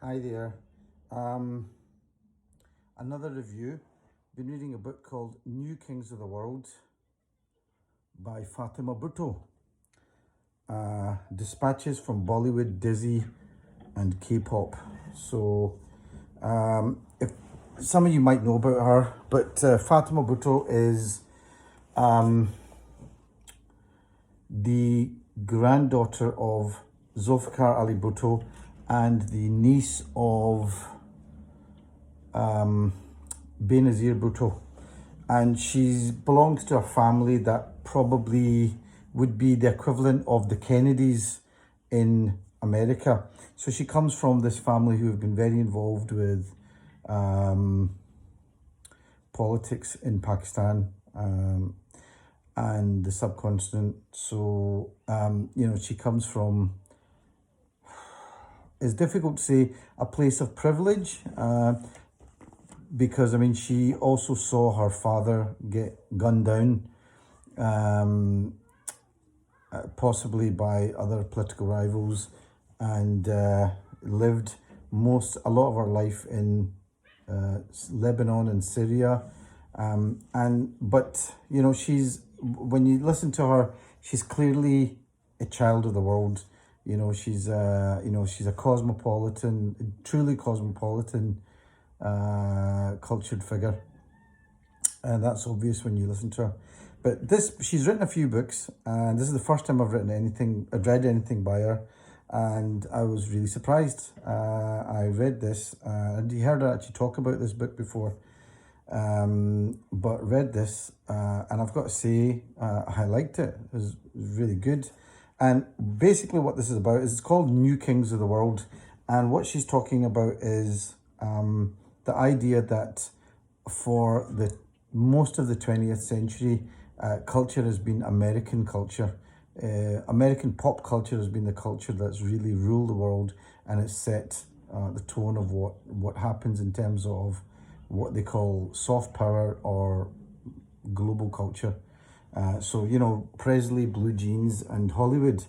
Hi there. Um, Another review. Been reading a book called New Kings of the World by Fatima Bhutto. Dispatches from Bollywood, Dizzy, and K-pop. If some of you might know about her, but Fatima Bhutto is the granddaughter of Zulfikar Ali Bhutto and the niece of Benazir Bhutto, and she belongs to a family that probably would be the equivalent of the Kennedys in America. So she comes from this family who have been very involved with politics in Pakistan and the subcontinent. So, she comes from, it's difficult to say a place of privilege. Because she also saw her father get gunned down, possibly by other political rivals, and lived a lot of her life in Lebanon and Syria, but she's, when you listen to her, she's clearly a child of the world. She's she's a cosmopolitan, truly cosmopolitan, cultured figure, and that's obvious when you listen to her. But she's written a few books, and this is the first time I've read anything by her, and I was really surprised. I read this, and you heard her actually talk about this book before, but read this, and I've got to say, I liked it. It was really good. And basically what this is about is, it's called New Kings of the World, and what she's talking about is the idea that for the most of the 20th century, culture has been American culture. American pop culture has been the culture that's really ruled the world, and it's set the tone of what happens in terms of what they call soft power or global culture. Presley, blue jeans, and Hollywood.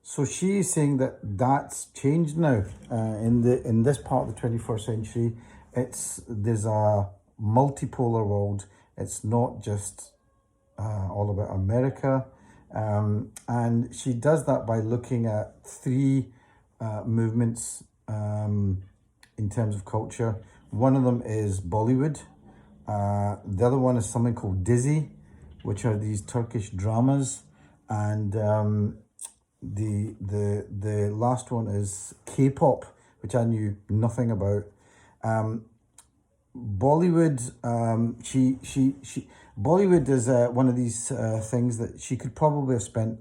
So she's saying that that's changed now. In this part of the 21st century, there's a multipolar world. It's not just all about America, and she does that by looking at three movements in terms of culture. One of them is Bollywood. The other one is something called Dizzy, which are these Turkish dramas, and the last one is K-pop, which I knew nothing about. Bollywood, Bollywood is one of these things that she could probably have spent.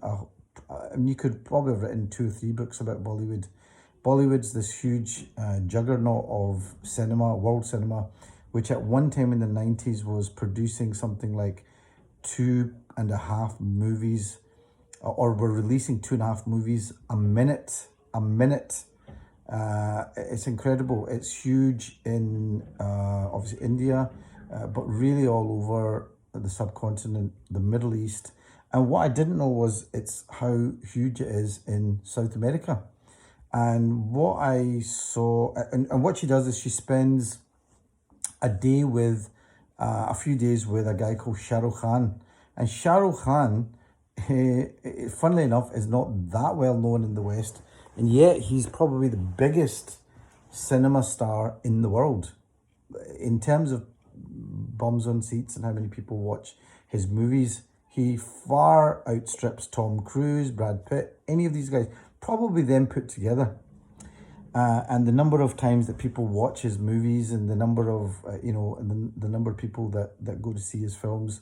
You could probably have written 2 or 3 books about Bollywood. Bollywood's this huge juggernaut of cinema, world cinema, which at one time in the 90s was producing something like 2.5 movies, or were releasing 2.5 movies a minute. It's incredible. It's huge in obviously India, but really all over the subcontinent, the Middle East. And what I didn't know was how huge it is in South America. And what I saw, and what she does is she spends a few days with a guy called Shah Rukh Khan. And Shah Rukh Khan, funnily enough, is not that well known in the West, and yet he's probably the biggest cinema star in the world in terms of bums on seats and how many people watch his movies. He far outstrips Tom Cruise, Brad Pitt, any of these guys, probably them put together. And the number of times that people watch his movies, and the number of the number of people that go to see his films.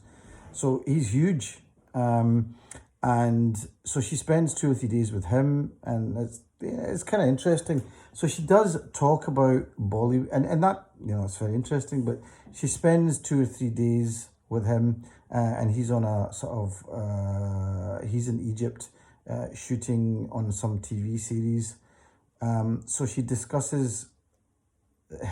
So he's huge. And so she spends 2 or 3 days with him, and it's kind of interesting. So she does talk about Bollywood, and that, it's very interesting, but she spends 2 or 3 days with him, and he's on a sort of, he's in Egypt shooting on some TV series. So she discusses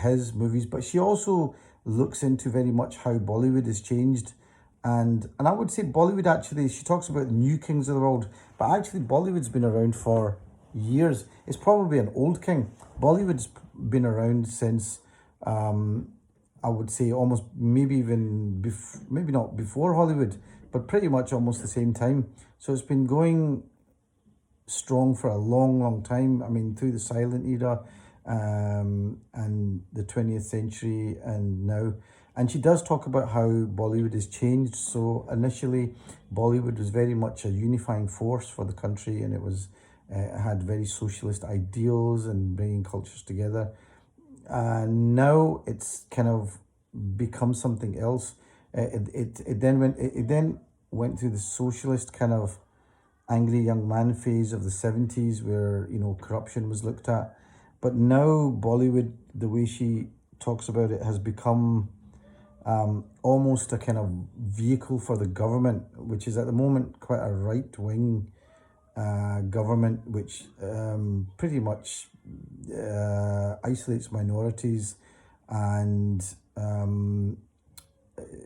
his movies, but she also looks into very much how Bollywood has changed. And I would say Bollywood, actually, she talks about the new kings of the world, but actually Bollywood's been around for years. It's probably an old king. Bollywood's been around since, I would say almost maybe even maybe not before Hollywood, but pretty much almost the same time. So it's been going strong for a long, long time. I mean, through the silent era, and the 20th century and now. And she does talk about how Bollywood has changed. So initially, Bollywood was very much a unifying force for the country, and had very socialist ideals and bringing cultures together. Now it's kind of become something else. It then went through the socialist kind of angry young man phase of the 70s, where corruption was looked at. But now Bollywood, the way she talks about it, has become almost a kind of vehicle for the government, which is at the moment quite a right-wing government, which pretty much isolates minorities, and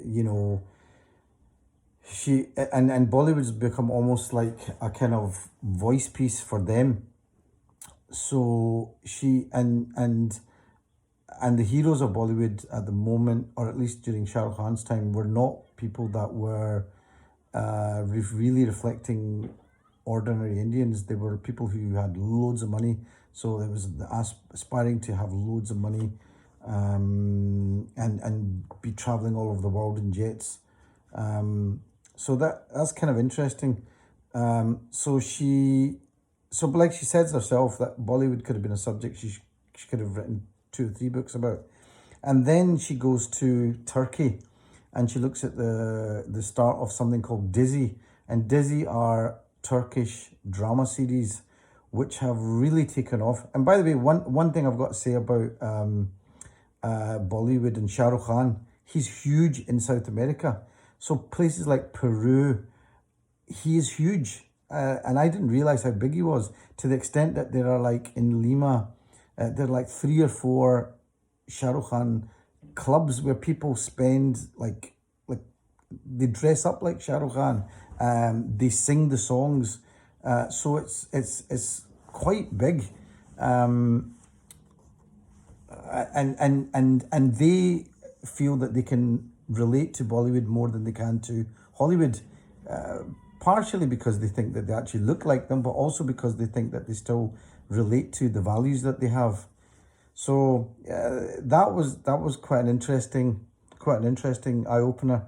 you know and Bollywood's become almost like a kind of voice piece for them. So she and the heroes of Bollywood at the moment, or at least during Shah Rukh Khan's time, were not people that were really reflecting ordinary Indians. They were people who had loads of money. So there was aspiring to have loads of money, and be traveling all over the world in jets. So that's kind of interesting. So like she says herself, that Bollywood could have been a subject she could have written 2 or 3 books about. And then she goes to Turkey, and she looks at the start of something called Dizzy. And Dizzy are Turkish drama series which have really taken off. And by the way, one thing I've got to say about Bollywood and Shah Rukh Khan, he's huge in South America. So places like Peru, he is huge. And I didn't realize how big he was, to the extent that there are, like, in Lima, there are like 3 or 4 Shah Rukh Khan clubs where people spend like they dress up like Shah Rukh Khan. They sing the songs. So it's quite big. And they feel that they can relate to Bollywood more than they can to Hollywood. Partially because they think that they actually look like them, but also because they think that they still relate to the values that they have. So that was quite an interesting eye opener.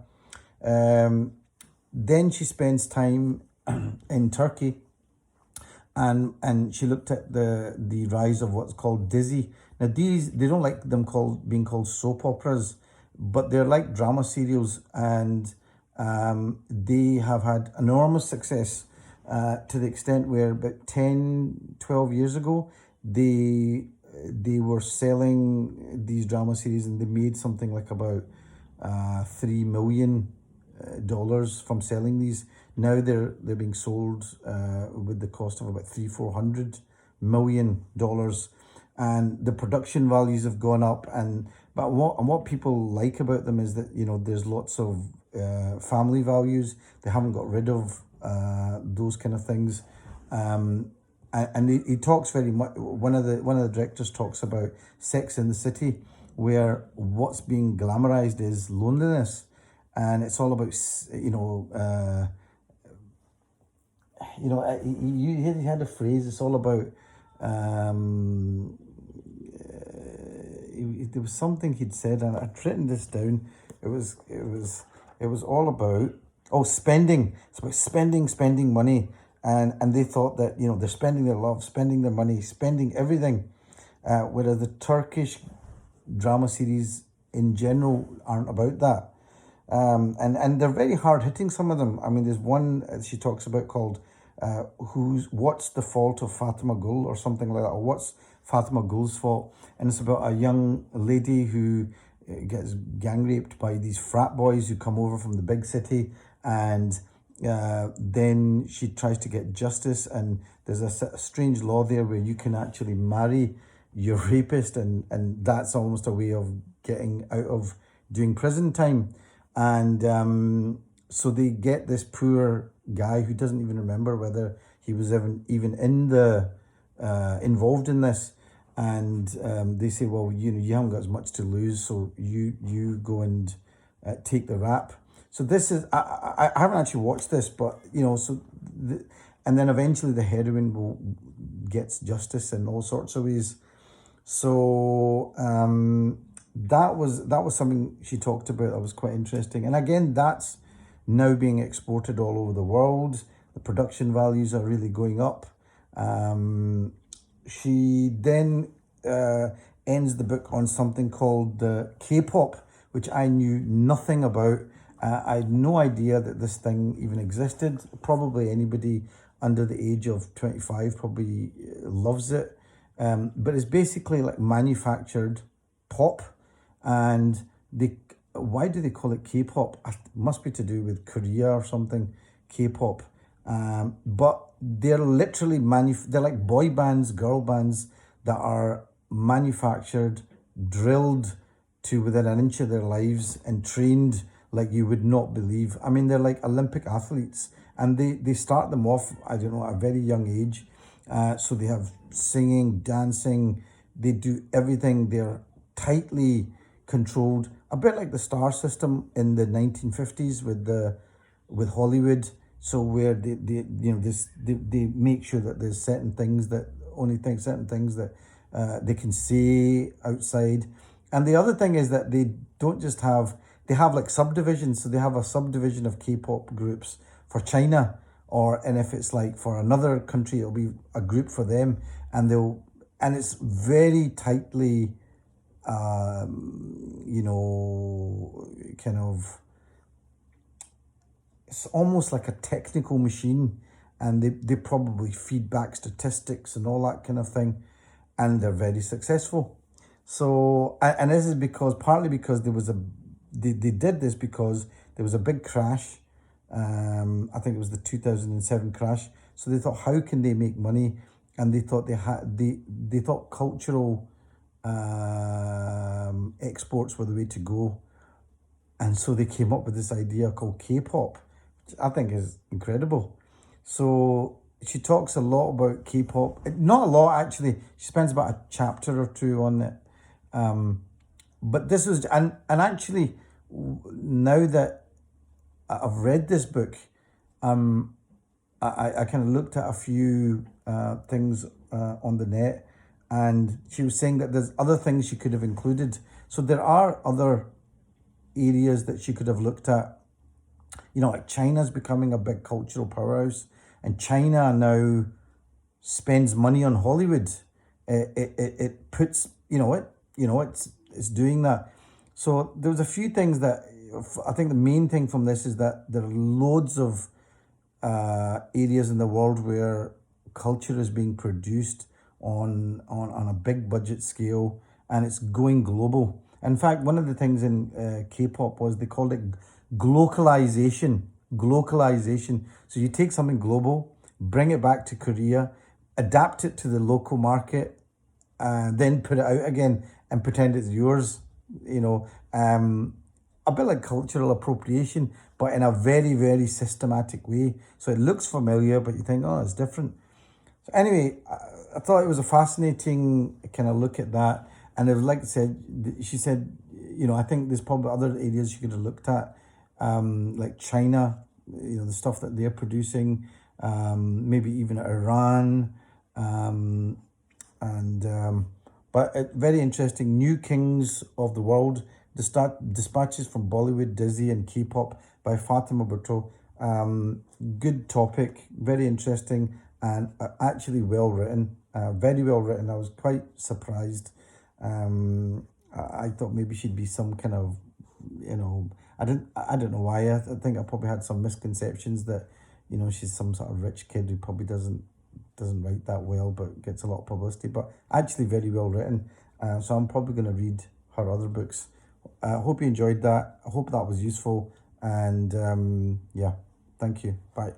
Then she spends time in Turkey, and she looked at the rise of what's called Dizzy. Now they don't like them being called soap operas, but they're like drama serials, and they have had enormous success, to the extent where about 10-12 years ago they were selling these drama series, and they made something like about $3 million from selling these. Now they're being sold with the cost of about $300-400 million, and the production values have gone up. But what people like about them is that there's lots of family values. They haven't got rid of those kind of things. And he talks very much. One of the directors talks about Sex in the City, where what's being glamorized is loneliness, and it's all about he had a phrase. It's all about there was something he'd said, and I'd written this down. It was all about spending. It's about spending money. And they thought that they're spending their love, spending their money, spending everything, whereas the Turkish drama series in general aren't about that, and they're very hard hitting, some of them. I mean, there's one she talks about called "What's the Fault of Fatima Gul" or something like that, or "What's Fatima Gul's Fault?" And it's about a young lady who gets gang raped by these frat boys who come over from the big city, and then she tries to get justice, and there's a strange law there where you can actually marry your rapist, and that's almost a way of getting out of doing prison time. And so they get this poor guy who doesn't even remember whether he was even in the involved in this, and they say, well, you haven't got as much to lose, so you go and take the rap. So this is I haven't actually watched this, but and then eventually the heroine will gets justice in all sorts of ways. So that was something she talked about that was quite interesting. And again, that's now being exported all over the world. The production values are really going up. She then ends the book on something called the K-pop, which I knew nothing about. I had no idea that this thing even existed. Probably anybody under the age of 25 probably loves it. But it's basically like manufactured pop, and why do they call it K-pop? It must be to do with Korea or something. K-pop, but they're literally they're like boy bands, girl bands that are manufactured, drilled to within an inch of their lives, and trained like you would not believe. I mean, they're like Olympic athletes, and they start them off, I don't know, at a very young age. So they have singing, dancing, they do everything. They're tightly controlled, a bit like the star system in the 1950s with Hollywood. So where they make sure that there's certain things that they can say outside. And the other thing is that they don't just have, they have like subdivisions. So they have a subdivision of K-pop groups for China, and if it's like for another country, it'll be a group for them, and it's very tightly, kind of, it's almost like a technical machine, and they probably feed back statistics and all that kind of thing, and they're very successful. So, and this is partly because they did this because there was a big crash. I think it was the 2007 crash. So they thought, how can they make money? And they thought they thought cultural exports were the way to go. And so they came up with this idea called K-pop, which I think is incredible. So she talks a lot about K-pop. Not a lot, actually. She spends about a chapter or two on it. But this was, and actually, now that I've read this book, I kind of looked at a few things on the net, and she was saying that there's other things she could have included. So there are other areas that she could have looked at. Like China's becoming a big cultural powerhouse, and China now spends money on Hollywood. It puts, it's doing that. So there was a few things that I think the main thing from this is that there are loads of areas in the world where culture is being produced on a big budget scale, and it's going global. In fact, one of the things in K-pop was they called it glocalization. Glocalization. So you take something global, bring it back to Korea, adapt it to the local market, then put it out again and pretend it's yours. A bit like cultural appropriation, but in a very, very systematic way. So it looks familiar, but you think, oh, it's different. So anyway, I thought it was a fascinating kind of look at that. And it was, like I said, she said, I think there's probably other areas you could have looked at, like China, the stuff that they're producing, maybe even Iran, but very interesting. New Kings of the World, Dispatches from Bollywood, Disney and K-pop by Fatima Bhutto. Good topic, very interesting, and actually well written, very well written. I was quite surprised. I thought maybe she'd be some kind of, I don't know why. I think I probably had some misconceptions that, she's some sort of rich kid who probably doesn't write that well, but gets a lot of publicity. But actually very well written. So I'm probably going to read her other books. I hope you enjoyed that. I hope that was useful. And yeah, thank you. Bye.